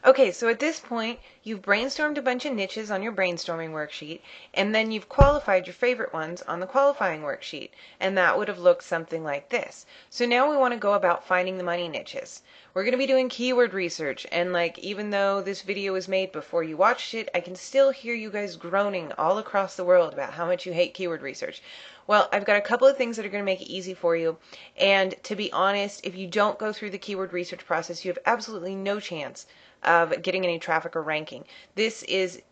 Okay, so at this point, you've brainstormed a bunch of niches on your brainstorming worksheet, and then you've qualified your favorite ones on the qualifying worksheet, and that would have looked something like this. So now we want to go about finding the money niches. We're going to be doing keyword research, and even though this video was made before you watched it, I can still hear you guys groaning all across the world about how much you hate keyword research. Well, I've got a couple of things that are going to make it easy for you, and to be honest, if you don't go through the keyword research process, you have absolutely no chance of getting any traffic or ranking. This is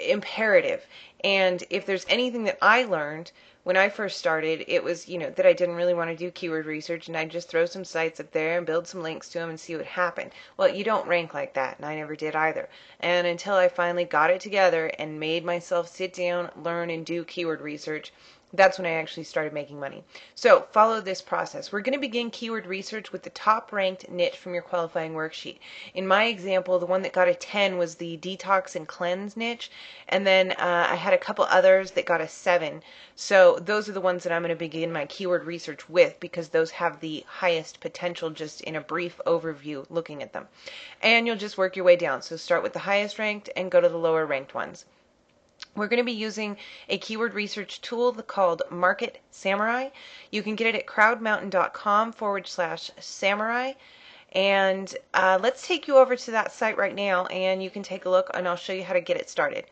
imperative. And if there's anything that I learned when I first started, it was, that I didn't really want to do keyword research and I'd just throw some sites up there and build some links to them and see what happened. Well, you don't rank like that, and I never did either. And until I finally got it together and made myself sit down, learn, and do keyword research, that's when I actually started making money. So follow this process. We're going to begin keyword research with the top ranked niche from your qualifying worksheet. In my example, the one that got a 10 was the detox and cleanse niche, and then I had a couple others that got a 7. So those are the ones that I'm going to begin my keyword research with because those have the highest potential just in a brief overview looking at them. And you'll just work your way down. So start with the highest ranked and go to the lower ranked ones. We're going to be using a keyword research tool called Market Samurai. You can get it at crowdmountain.com/samurai. And let's take you over to that site right now and you can take a look and I'll show you how to get it started.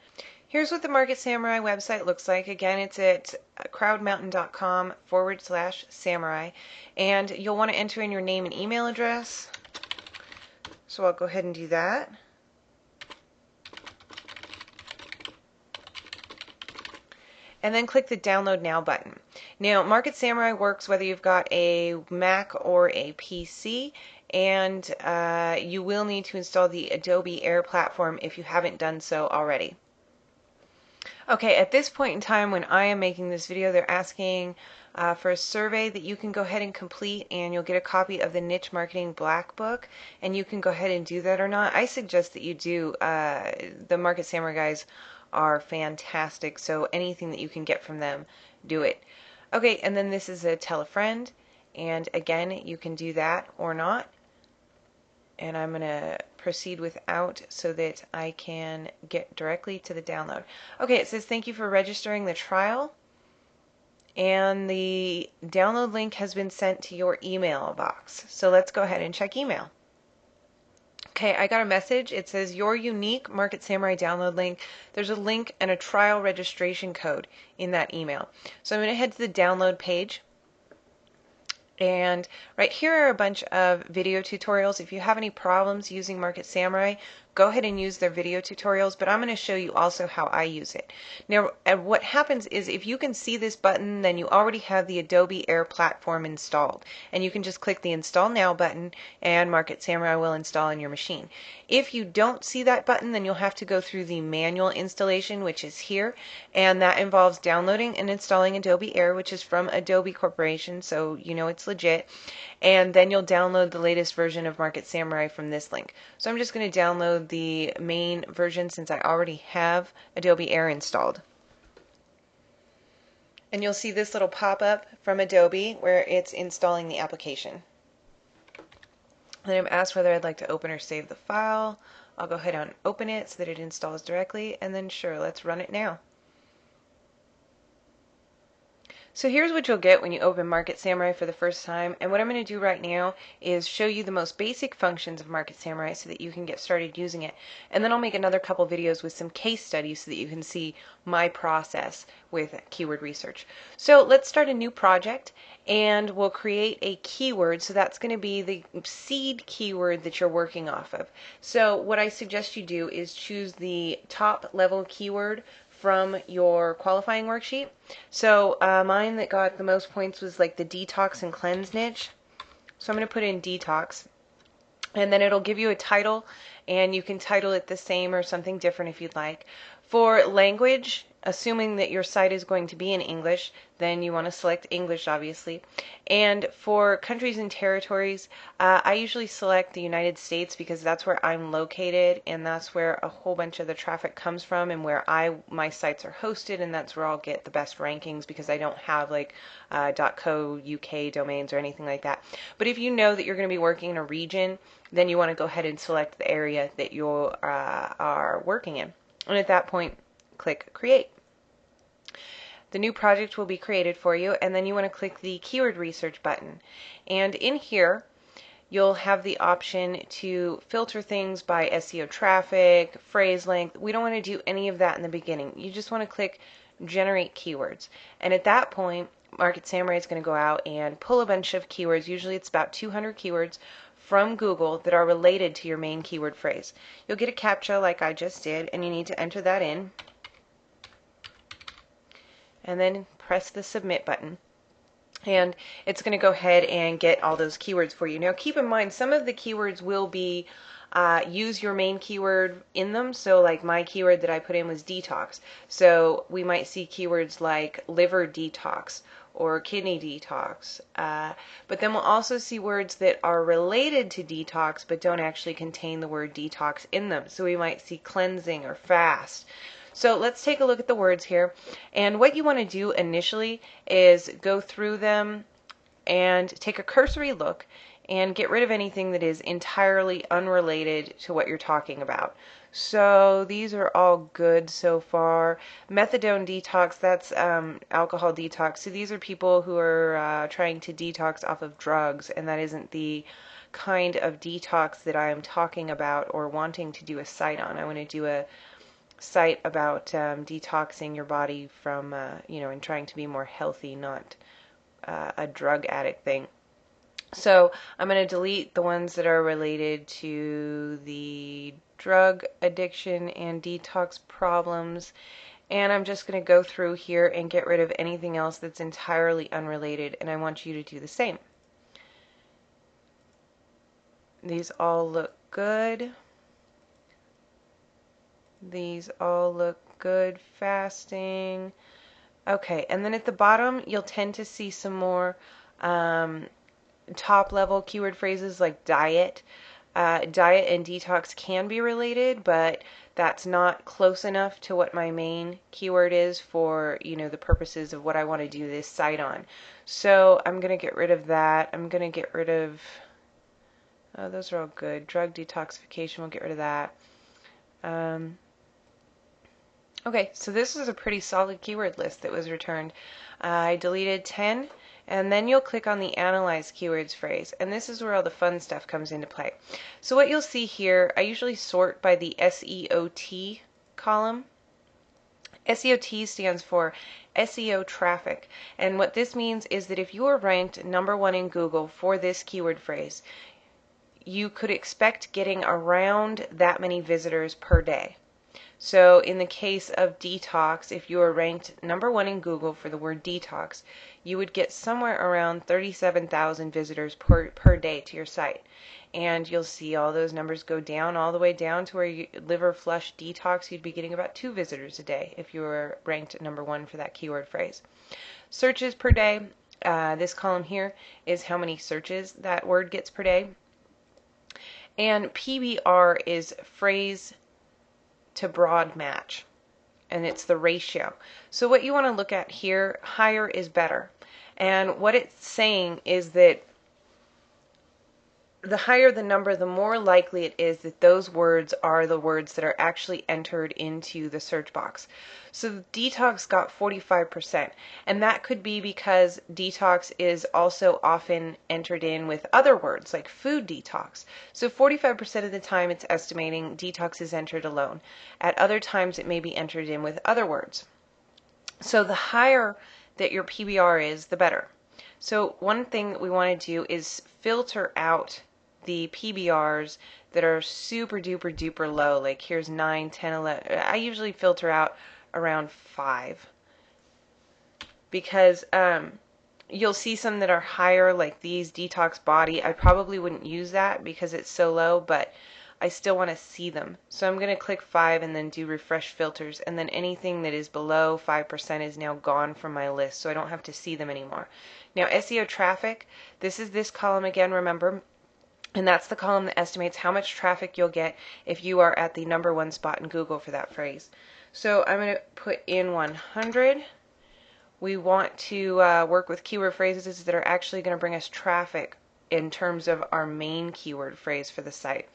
Here's what the Market Samurai website looks like. Again, it's at crowdmountain.com/samurai. And you'll want to enter in your name and email address. So I'll go ahead and do that. And then click the Download Now button. Now, Market Samurai works whether you've got a Mac or a PC, and you will need to install the Adobe Air platform if you haven't done so already. Okay, at this point in time when I am making this video, they're asking for a survey that you can go ahead and complete, and you'll get a copy of the Niche Marketing Black Book, and you can go ahead and do that or not. I suggest that you do. The Market Samurai guys are fantastic, so anything that you can get from them, do it. Okay, and then this is a tell a friend, and again, you can do that or not. And I'm going to proceed without so that I can get directly to the download. Okay, it says thank you for registering the trial, and the download link has been sent to your email box. So let's go ahead and check email. Okay, I got a message. It says your unique Market Samurai download link. There's a link and a trial registration code in that email. So I'm going to head to the download page. And right here are a bunch of video tutorials. If you have any problems using Market Samurai, go ahead and use their video tutorials, but I'm going to show you also how I use it. Now, what happens is if you can see this button, then you already have the Adobe Air platform installed. And you can just click the Install Now button and Market Samurai will install on your machine. If you don't see that button, then you'll have to go through the manual installation, which is here, and that involves downloading and installing Adobe Air, which is from Adobe Corporation, so you know it's legit, and then you'll download the latest version of Market Samurai from this link. So I'm just going to download the main version since I already have Adobe Air installed. And you'll see this little pop-up from Adobe where it's installing the application. Then I'm asked whether I'd like to open or save the file. I'll go ahead and open it so that it installs directly, and then sure, let's run it now. So here's what you'll get when you open Market Samurai for the first time, and what I'm going to do right now is show you the most basic functions of Market Samurai so that you can get started using it, and then I'll make another couple videos with some case studies so that you can see my process with keyword research. So let's start a new project, and we'll create a keyword. So that's going to be the seed keyword that you're working off of. So what I suggest you do is choose the top level keyword from your qualifying worksheet. So mine that got the most points was like the detox and cleanse niche. So I'm going to put in detox, and then it'll give you a title, and you can title it the same or something different if you'd like. For language, assuming that your site is going to be in English, then you want to select English, obviously. And for countries and territories, I usually select the United States because that's where I'm located and that's where a whole bunch of the traffic comes from and where my sites are hosted, and that's where I'll get the best rankings because I don't have like .co UK domains or anything like that. But if you know that you're going to be working in a region, then you want to go ahead and select the area that you are working in. And at that point, click Create. The new project will be created for you, and then you want to click the Keyword Research button. And in here, you'll have the option to filter things by SEO traffic, phrase length. We don't want to do any of that in the beginning. You just want to click Generate Keywords. And at that point, Market Samurai is going to go out and pull a bunch of keywords. Usually it's about 200 keywords from Google that are related to your main keyword phrase. You'll get a CAPTCHA like I just did, and you need to enter that in. And then press the Submit button. And it's going to go ahead and get all those keywords for you. Now keep in mind, some of the keywords will be use your main keyword in them. So like my keyword that I put in was detox. So we might see keywords like liver detox or kidney detox. But then we'll also see words that are related to detox but don't actually contain the word detox in them. So we might see cleansing or fast. So let's take a look at the words here. And what you want to do initially is go through them and take a cursory look and get rid of anything that is entirely unrelated to what you're talking about. So these are all good so far. Methadone detox, that's alcohol detox. So these are people who are trying to detox off of drugs, and that isn't the kind of detox that I am talking about or wanting to do a site on. I want to do a site about detoxing your body from, and trying to be more healthy, not a drug addict thing. So I'm going to delete the ones that are related to the drug addiction and detox problems, and I'm just going to go through here and get rid of anything else that's entirely unrelated, and I want you to do the same. These all look good. These all look good. Fasting. Okay, and then at the bottom, you'll tend to see some more top level keyword phrases like diet. Diet and detox can be related, but that's not close enough to what my main keyword is for, the purposes of what I want to do this site on. So I'm going to get rid of that. I'm going to get rid of, those are all good. Drug detoxification, we'll get rid of that. Okay, so this is a pretty solid keyword list that was returned. I deleted 10, and then you'll click on the Analyze Keywords phrase, and this is where all the fun stuff comes into play. So what you'll see here, I usually sort by the SEOT column. SEOT stands for SEO traffic, and what this means is that if you are ranked #1 in Google for this keyword phrase, you could expect getting around that many visitors per day. So in the case of detox, if you are ranked #1 in Google for the word detox, you would get somewhere around 37,000 visitors per day to your site. And you'll see all those numbers go down all the way down to where liver flush detox, you'd be getting about 2 visitors a day if you were ranked #1 for that keyword phrase. Searches per day, this column here is how many searches that word gets per day. And PBR is phrase to broad match, and it's the ratio. So what you want to look at here, higher is better. And what it's saying is that the higher the number, the more likely it is that those words are the words that are actually entered into the search box. So detox got 45%, and that could be because detox is also often entered in with other words like food detox. So 45% of the time it's estimating detox is entered alone. At other times it may be entered in with other words. So the higher that your PBR is, the better. So one thing that we want to do is filter out the PBRs that are super duper duper low, like here's 9, 10, 11. I usually filter out around 5 because you'll see some that are higher, like these detox body. I probably wouldn't use that because it's so low, but I still want to see them. So I'm going to click 5 and then do refresh filters, and then anything that is below 5% is now gone from my list, so I don't have to see them anymore. Now SEO traffic, this is this column again, remember, and that's the column that estimates how much traffic you'll get if you are at the #1 spot in Google for that phrase. So I'm going to put in 100. We want to work with keyword phrases that are actually going to bring us traffic in terms of our main keyword phrase for the site.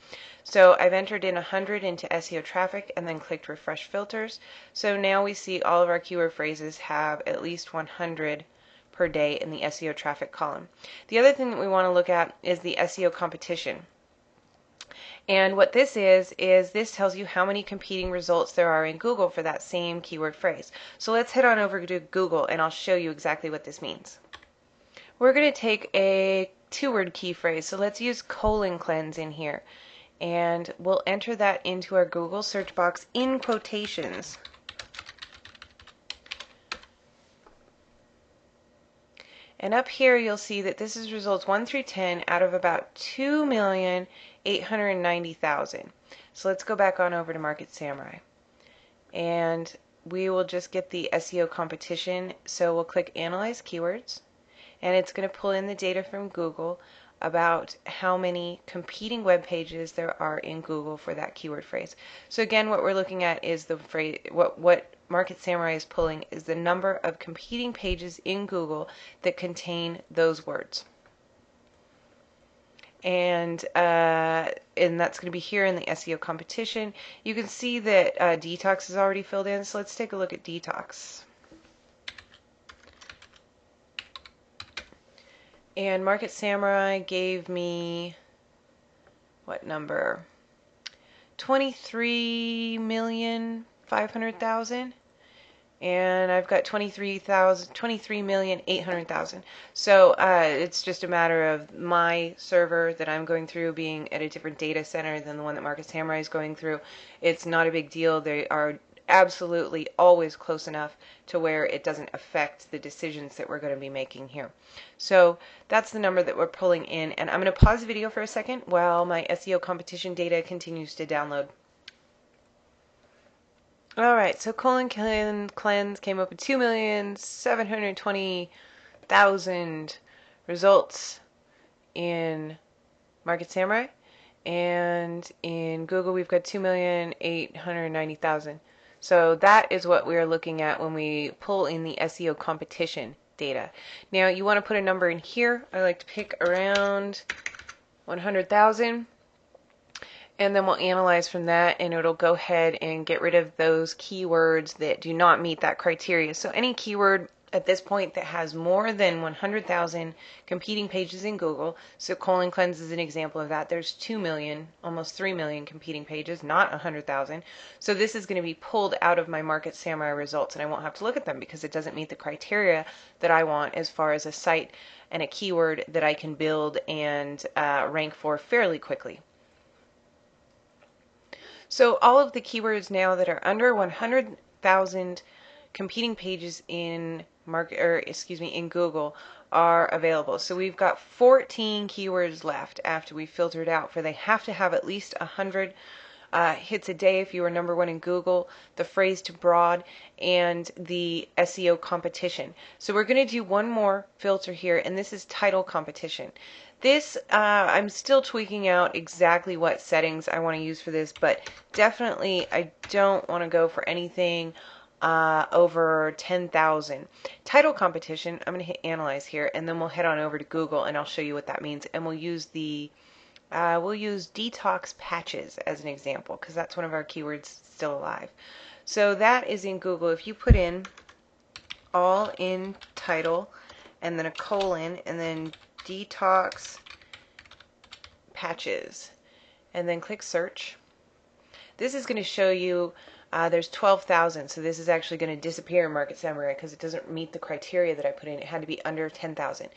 So I've entered in 100 into SEO traffic and then clicked refresh filters. So now we see all of our keyword phrases have at least 100 per day in the SEO traffic column. The other thing that we want to look at is the SEO competition. And what this is this tells you how many competing results there are in Google for that same keyword phrase. So let's head on over to Google and I'll show you exactly what this means. We're going to take a 2-word key phrase. So let's use colon cleanse in here. And we'll enter that into our Google search box in quotations. And up here you'll see that this is results 1 through 10 out of about 2,890,000. So let's go back on over to Market Samurai. And we will just get the SEO competition. So we'll click Analyze Keywords. And it's going to pull in the data from Google about how many competing web pages there are in Google for that keyword phrase. So again, what we're looking at is the phrase, what Market Samurai is pulling is the number of competing pages in Google that contain those words. And that's going to be here in the SEO competition. You can see that detox is already filled in, so let's take a look at detox. And Market Samurai gave me, what number? 23,500,000. And I've got 23,800,000. So it's just a matter of my server that I'm going through being at a different data center than the one that Market Samurai is going through. It's not a big deal. They are absolutely always close enough to where it doesn't affect the decisions that we're going to be making here. So that's the number that we're pulling in, and I'm going to pause the video for a second while my SEO competition data continues to download. Alright, so colon cleanse came up with 2,720,000 results in Market Samurai, and in Google we've got 2,890,000. So that is what we are looking at when we pull in the SEO competition data. Now you want to put a number in here. I like to pick around 100,000, and then we'll analyze from that, and it'll go ahead and get rid of those keywords that do not meet that criteria. So any keyword at this point that has more than 100,000 competing pages in Google, so colon cleanse is an example of that. There's 2 million, almost 3 million competing pages, not 100,000. So this is going to be pulled out of my Market Samurai results, and I won't have to look at them because it doesn't meet the criteria that I want as far as a site and a keyword that I can build and rank for fairly quickly. So all of the keywords now that are under 100,000 competing pages in in Google are available. So we've got 14 keywords left after we filtered out for they have to have at least 100 hits a day if you are #1 in Google, the phrase to broad, and the SEO competition. So we're going to do one more filter here, and this is title competition. This, I'm still tweaking out exactly what settings I want to use for this, but definitely I don't want to go for anything over 10,000. Title competition, I'm going to hit analyze here, and then we'll head on over to Google and I'll show you what that means, and we'll use detox patches as an example because that's one of our keywords still alive. So that is in Google. If you put in all in title and then a colon and then detox patches and then click search, this is going to show you there's 12,000, so this is actually going to disappear in Market Samurai because it doesn't meet the criteria that I put in. It had to be under 10,000.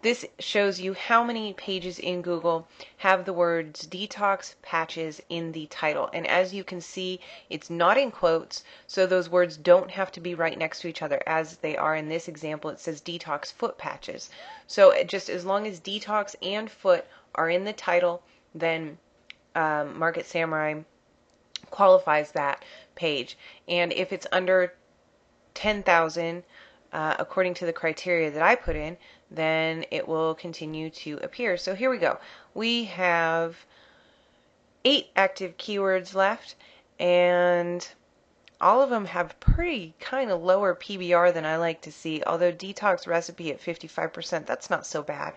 This shows you how many pages in Google have the words detox patches in the title. And as you can see, it's not in quotes, so those words don't have to be right next to each other as they are in this example. It says detox foot patches. So just as long as detox and foot are in the title, then Market Samurai qualifies that page. And if it's under 10,000, according to the criteria that I put in, then it will continue to appear. So here we go. We have 8 active keywords left, and all of them have pretty kind of lower PBR than I like to see, although detox recipe at 55%, that's not so bad.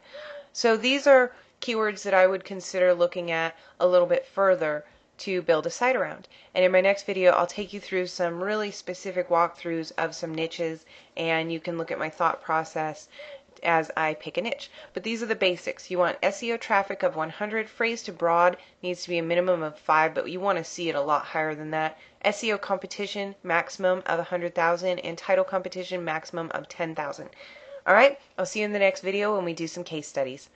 So these are keywords that I would consider looking at a little bit further to build a site around. And in my next video, I'll take you through some really specific walkthroughs of some niches, and you can look at my thought process as I pick a niche. But these are the basics. You want SEO traffic of 100. Phrase to broad needs to be a minimum of 5, but you want to see it a lot higher than that. SEO competition maximum of 100,000, and title competition maximum of 10,000. Alright, I'll see you in the next video when we do some case studies.